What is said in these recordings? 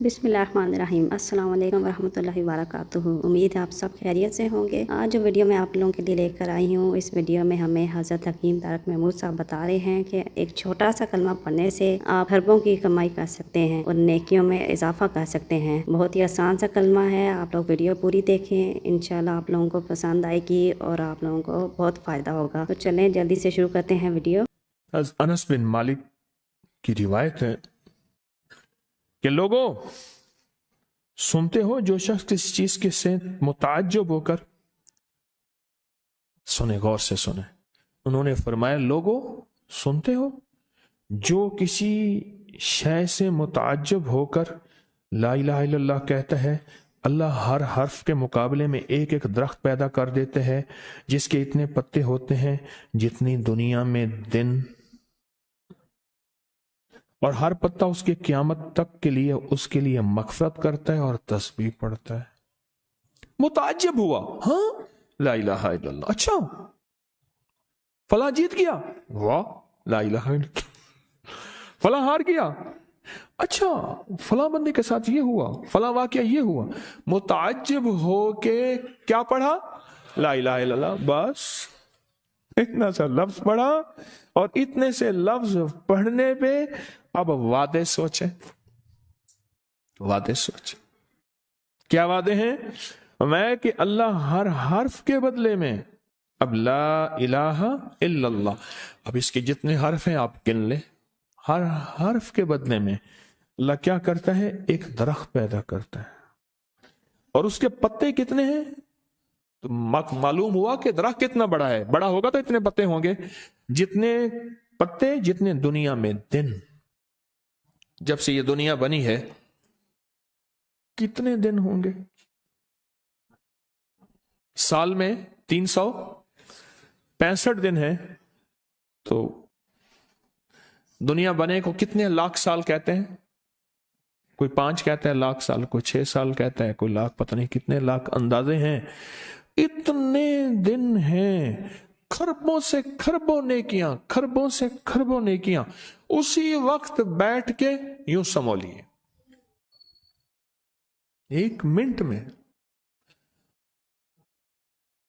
बिस्मिल्लाहिर्रहमानिर्रहीम। अस्सलाम वालेकुम वरहमतुल्लाहि वबरकातुहू। उम्मीद है आप सब खैरियत से होंगे। आज जो वीडियो मैं आप लोगों के लिए लेकर आई हूँ, इस वीडियो में हमें हज़रत हकीम तारक महमूद साहब बता रहे हैं कि एक छोटा सा कलमा पढ़ने से आप अरबों की कमाई कर सकते हैं और नेकियों में इजाफा कर सकते हैं। बहुत ही आसान सा कलमा है। आप लोग वीडियो पूरी देखें, इंशाल्लाह आप लोगों को पसंद आएगी और आप लोगों को बहुत फ़ायदा होगा। तो चलें जल्दी से शुरू करते हैं वीडियो। अनस बिन मालिक की रिवायत है कि लोगों, सुनते हो जो शख्स किसी चीज के से मुताज्जब होकर, सुने, गौर से सुने। उन्होंने फरमाया, लोगों सुनते हो जो किसी शय से मुताज्जब होकर ला इलाहा इल्लल्लाह कहता है, अल्लाह हर हर्फ के मुकाबले में एक एक दरख्त पैदा कर देते हैं जिसके इतने पत्ते होते हैं जितनी दुनिया में दिन, और हर पत्ता उसके क़यामत तक के लिए उसके लिए मग़फ़िरत करता है और तस्बीह पढ़ता है। मुताज्जब हुआ, हाँ ला इलाहा इल्लल्लाह, अच्छा फला जीत गया, वाह ला इलाहा इल्लल्लाह, फला हार गया, अच्छा फला बंदे के साथ ये हुआ, फला वाकया ये हुआ। मुताज्जब हो के क्या पढ़ा? ला इलाहा इल्लल्लाह। बस इतना सा लफ्ज पढ़ा, और इतने से लफ्ज पढ़ने पे अब वादे सोचे, वादे सोचे। क्या वादे हैं? मैं कि अल्लाह हर हर्फ के बदले में, अब ला इलाहा इल्लल्लाह, अब इसके जितने हर्फ हैं आप गिन ले, हर हर्फ के बदले में अल्लाह क्या करता है? एक दरख्त पैदा करता है। और उसके पत्ते कितने हैं? तो मालूम हुआ कि दरख्त कितना बड़ा है, बड़ा होगा तो इतने पत्ते होंगे, जितने पत्ते जितने दुनिया में दिन। जब से ये दुनिया बनी है कितने दिन होंगे? साल में 365 दिन है, तो दुनिया बने को कितने लाख साल कहते हैं? कोई 5 कहता है लाख साल, कोई 6 साल कहता है, कोई लाख, पता नहीं कितने लाख अंदाजे हैं। इतने दिन हैं, खरबों से खरबों नेकियां, खरबों से खरबों नेकियां उसी वक्त बैठ के यूं समोलिए, एक मिनट में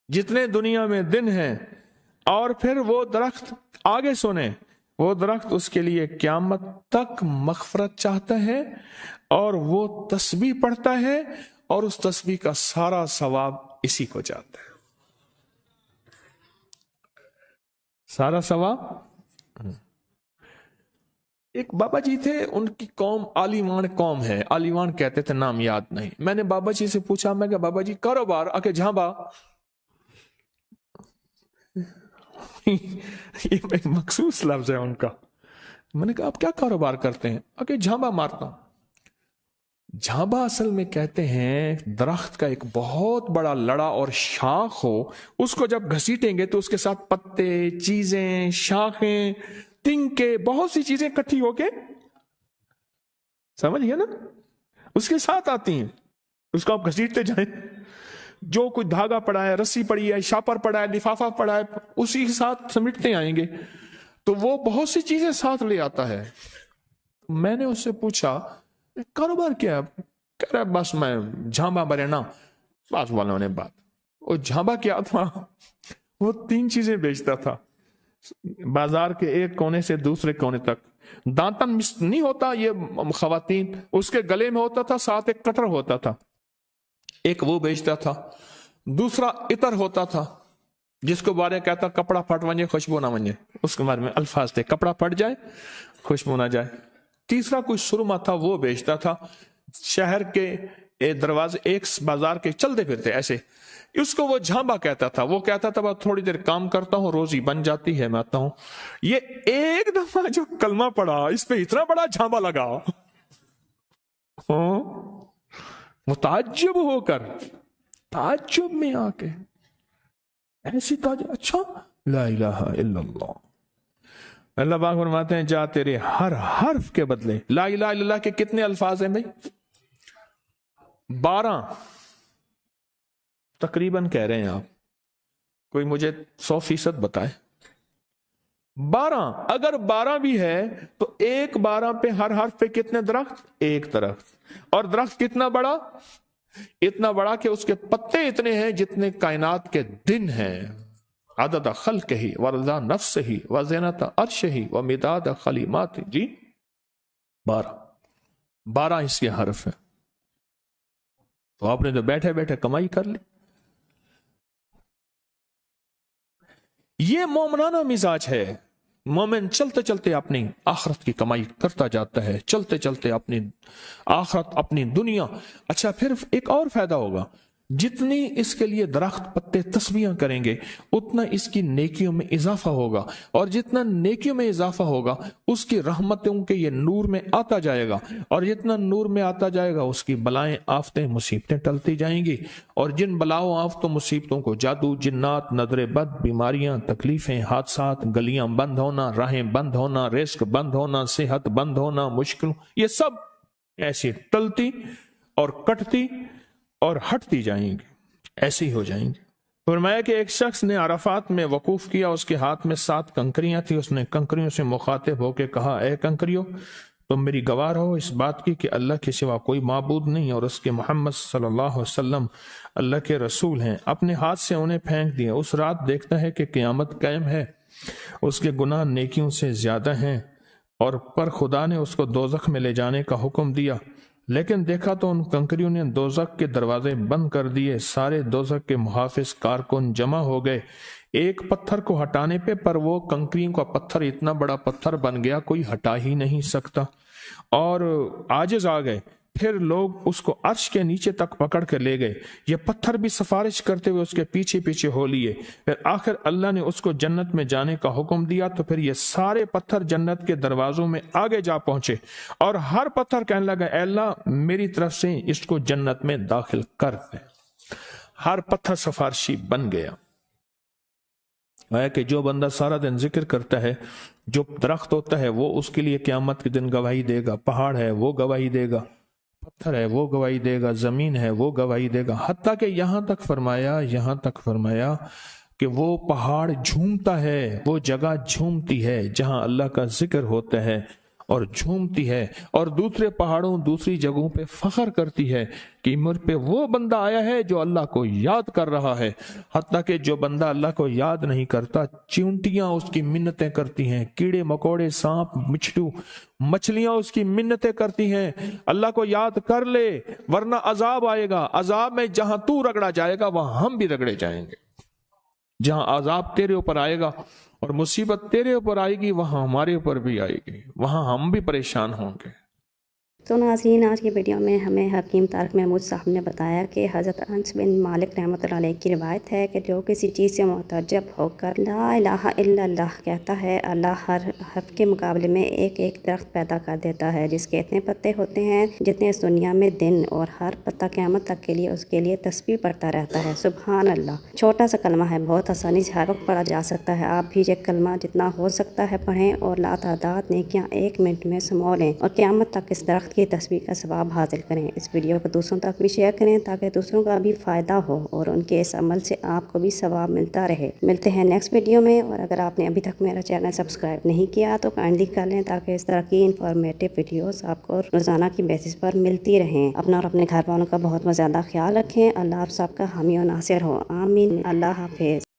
जितने दुनिया में दिन हैं। और फिर वो दरख्त, आगे सुने, वो दरख्त उसके लिए क़यामत तक मग़फ़िरत चाहता है, और वो तस्बीह पढ़ता है, और उस तस्बीह का सारा सवाब इसी को जाता है, सारा सवाब। एक बाबा जी थे, उनकी कौम आलिवान कौम है, आलिवान कहते थे, नाम याद नहीं। मैंने बाबा जी से पूछा, मैं क्या बाबा जी कारोबार? आके झांबा। ये एक मखसूस लफ्ज है उनका। मैंने कहा आप क्या कारोबार करते हैं? आके झांबा मारता हूं। झांबा असल में कहते हैं दरख्त का एक बहुत बड़ा लड़ा और शाख हो, उसको जब घसीटेंगे तो उसके साथ पत्ते, चीजें, शाखें, तिनके, बहुत सी चीजें इकट्ठी होके, समझिए ना, उसके साथ आती हैं। उसको आप घसीटते जाएं, जो कुछ धागा पड़ा है, रस्सी पड़ी है, शापर पड़ा है, लिफाफा पड़ा है, उसी के साथ समेटते आएंगे, तो वो बहुत सी चीजें साथ ले आता है। मैंने उससे पूछा कारोबार क्या है? कह रहा है बस मैं झांबा बने ना। पास वालों ने बात, वो झांबा क्या था? वो 3 चीजें बेचता था, बाजार के एक कोने से दूसरे कोने तक। दांतन नहीं होता ये खवातीन, उसके गले में होता था, साथ एक कटर होता था, एक वो बेचता था। दूसरा इतर होता था, जिसको बारे कहता कपड़ा फट वंजे खुशबू ना वंजे, उसके बारे में अल्फाज थे, कपड़ा फट जाए खुशबू ना जाए। तीसरा कोई सुरमा था, वो बेचता था। शहर के दरवाजे एक बाजार के चलते फिरते ऐसे, उसको वो झांबा कहता था। वो कहता था थोड़ी देर काम करता हूं, रोजी बन जाती है, मैं आता हूं। ये एक दफा जो कलमा पड़ा, इस पे इतना बड़ा झांबा लगा, मुताज्जुब होकर, ताज्जुब में आके ऐसी अच्छा ला इलाहा इल्लल्लाह। अल्लाह पाक फरमाते हैं जा तेरे हर हर्फ के बदले। ला इलाहा इल्लल्लाह के कितने अल्फाज हैं भाई? 12 तकरीबन कह रहे हैं आप, कोई मुझे 100% बताए। 12, अगर 12 भी है तो एक 12 पे हर हर्फ पे कितने दरख्त? एक दरख्त। और दरख्त कितना बड़ा? इतना बड़ा कि उसके पत्ते इतने हैं जितने कायनात के दिन हैं। अदद खल्क ही वरदा नफ्स ही व ज़ीनत अर्श ही व मिदाद खलीमात ही। जी 12 इसके हर्फ है। तो आपने तो बैठे बैठे कमाई कर ली। ये मोमनाना मिजाज है। मोमिन चलते चलते अपनी आखरत की कमाई करता जाता है, चलते चलते अपनी आखरत, अपनी दुनिया। अच्छा, फिर एक और फायदा होगा, जितनी इसके लिए दरख्त पत्ते तस्बीहां करेंगे उतना इसकी नेकियों में इजाफा होगा, और जितना नेकियों में इजाफा होगा उसकी रहमतों के ये नूर में आता जाएगा, और जितना नूर में आता जाएगा उसकी बलाएं, आफतें, मुसीबतें टलती जाएंगी। और जिन बलाओं, आफतों, मुसीबतों को जादू, जिन्नात, नजर बद, बीमारियां, तकलीफें, हादसात, गलियां बंद होना, राहें बंद होना, रिस्क बंद होना, सेहत बंद होना, मुश्किल, ये सब ऐसी टलती और कटती और हटती जाएंगी, ऐसी हो जाएंगी। फरमाया कि एक शख्स ने अराफात में वकूफ किया, उसके हाथ में 7 कंकरियां थी। उसने कंकरियों से मुखातिब होकर कहा, ए कंकरियों, तुम मेरी गवाह रहो इस बात की कि अल्लाह के सिवा कोई माबूद नहीं और उसके मोहम्मद सल्लल्लाहु अलैहि वसल्लम अल्लाह के रसूल हैं। अपने हाथ से उन्हें फेंक दिया। उस रात देखता है कि क़यामत कायम है, उसके गुनाह नेकियों से ज्यादा हैं, और पर खुदा ने उसको दोजख में ले जाने का हुक्म दिया, लेकिन देखा तो उन कंकरियों ने दोजख के दरवाजे बंद कर दिए। सारे दोजख के मुहाफिज कारकुन जमा हो गए एक पत्थर को हटाने पे, पर वो कंकरियों का पत्थर इतना बड़ा पत्थर बन गया कोई हटा ही नहीं सकता, और आजिज आ गए। फिर लोग उसको अर्श के नीचे तक पकड़ कर ले गए। ये पत्थर भी सिफारिश करते हुए उसके पीछे पीछे हो लिए। फिर आखिर अल्लाह ने उसको जन्नत में जाने का हुक्म दिया, तो फिर ये सारे पत्थर जन्नत के दरवाजों में आगे जा पहुंचे, और हर पत्थर कहने लगा, अल्लाह मेरी तरफ से इसको जन्नत में दाखिल कर दे। हर पत्थर सिफारिशी बन गया। है कि जो बंदा सारा दिन जिक्र करता है, जो दरख्त होता है वो उसके लिए क़यामत के दिन गवाही देगा, पहाड़ है वो गवाही देगा, पत्थर है वो गवाही देगा, जमीन है वो गवाही देगा। हत्ता कि यहाँ तक फरमाया कि वो पहाड़ झूमता है, वो जगह झूमती है जहां अल्लाह का जिक्र होता है और झूमती है, और दूसरे पहाड़ों, दूसरी जगहों पे फख्र करती है कि मुझ पे वो बंदा आया है जो अल्लाह को याद कर रहा है। हत्ता कि जो बंदा अल्लाह को याद नहीं करता, चींटियां उसकी मिन्नतें करती हैं, कीड़े मकोड़े, सांप, बिच्छू, मछलियां उसकी मिन्नतें करती हैं, अल्लाह को याद कर ले वरना अजाब आएगा। अजाब में जहां तू रगड़ा जाएगा वहां हम भी रगड़े जाएंगे। जहां अजाब तेरे ऊपर आएगा और मुसीबत तेरे ऊपर आएगी, वहां हमारे ऊपर भी आएगी, वहां हम भी परेशान होंगे। तो नाज़रीन, आज की वीडियो में हमें हकीम तारिक महमूद साहब ने बताया कि हज़रत अनस बिन मालिक रहमतुल्लाह अलैह की रिवायत है कि जो किसी चीज़ से मुतअज्जब होकर ला इलाहा इल्लल्लाह कहता है, अल्लाह हर हर्फ के मुकाबले में एक एक दरख्त पैदा कर देता है जिसके इतने पत्ते होते हैं जितने इस दुनिया में दिन, और हर पत्ता क़यामत तक के लिए उसके लिए तस्बीह पढ़ता रहता है। सुबहान अल्लाह। छोटा सा कलमा है, बहुत आसानी से हर वक्त पढ़ा जा सकता है। आप भी ये कलमा जितना हो सकता है पढ़ें और लातादाद नेकियां 1 मिनट में समो लें और क़यामत तक इस दरख्त की तस्बीह का सवाब हासिल करें। इस वीडियो को दूसरों तक भी शेयर करें ताकि दूसरों का भी फ़ायदा हो और उनके इस अमल से आपको भी सवाब मिलता रहे। मिलते हैं नेक्स्ट वीडियो में, और अगर आपने अभी तक मेरा चैनल सब्सक्राइब नहीं किया तो काइंडली कर लें ताकि इस तरह की इंफॉर्मेटिव वीडियोस आपको रोज़ाना की बेसिस पर मिलती रहें। अपना और अपने घर वालों का बहुत ज़्यादा ख्याल रखें। अल्लाह आप सबका हामी और नासिर हो। आमीन। अल्लाह हाफिज़।